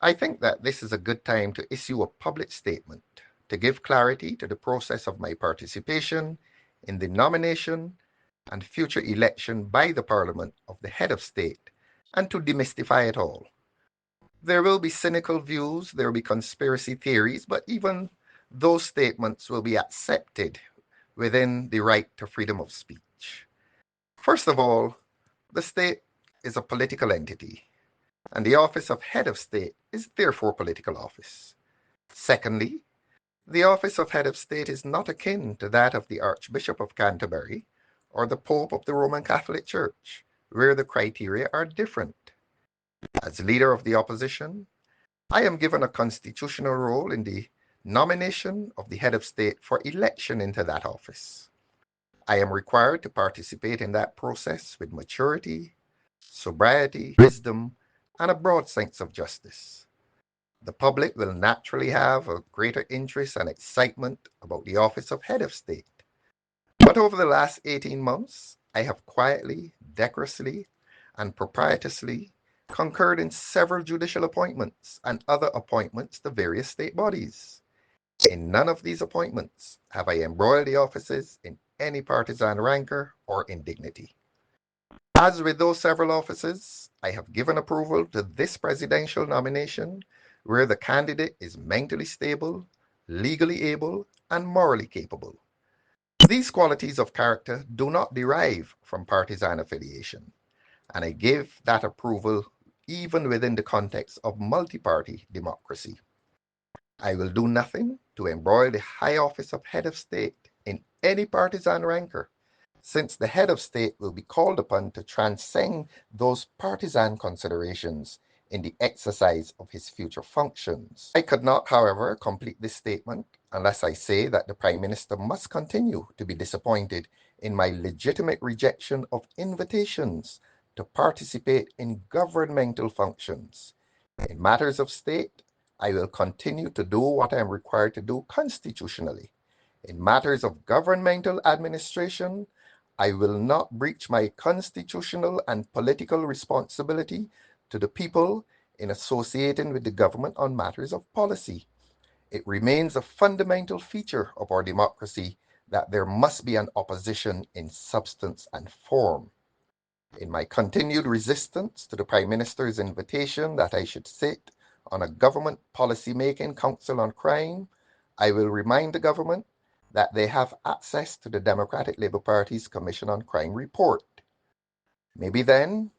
I think that this is a good time to issue a public statement to give clarity to the process of my participation in the nomination and future election by the Parliament of the head of state, and to demystify it all. There will be cynical views, there will be conspiracy theories, but even those statements will be accepted within the right to freedom of speech. First of all, the state is a political entity, and the office of head of state is therefore a political office. Secondly, the office of head of state is not akin to that of the Archbishop of Canterbury or the Pope of the Roman Catholic Church, where the criteria are different. As leader of the opposition, I am given a constitutional role in the nomination of the head of state for election into that office. I am required to participate in that process with maturity, sobriety, wisdom, and a broad sense of justice. The public will naturally have a greater interest and excitement about the office of head of state. But over the last 18 months, I have quietly, decorously, and proprietoriously concurred in several judicial appointments and other appointments to various state bodies. In none of these appointments have I embroiled the offices in any partisan rancor or indignity. As with those several offices, I have given approval to this presidential nomination where the candidate is mentally stable, legally able, and morally capable. These qualities of character do not derive from partisan affiliation, and I give that approval even within the context of multi-party democracy. I will do nothing to embroil the high office of head of state in any partisan rancor, since the head of state will be called upon to transcend those partisan considerations in the exercise of his future functions. I could not, however, complete this statement unless I say that the Prime Minister must continue to be disappointed in my legitimate rejection of invitations to participate in governmental functions. In matters of state, I will continue to do what I am required to do constitutionally. In matters of governmental administration, I will not breach my constitutional and political responsibility to the people in associating with the government on matters of policy. It remains a fundamental feature of our democracy that there must be an opposition in substance and form. In my continued resistance to the Prime Minister's invitation that I should sit on a government policy-making council on crime, I will remind the government that they have access to the Democratic Labour Party's Commission on Crime report. Maybe then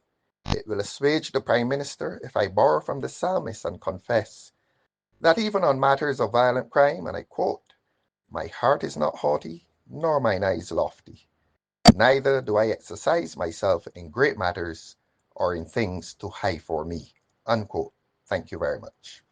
it will assuage the Prime Minister if I borrow from the psalmist and confess that even on matters of violent crime, and I quote, "My heart is not haughty, nor mine eyes lofty. Neither do I exercise myself in great matters or in things too high for me." Unquote. Thank you very much.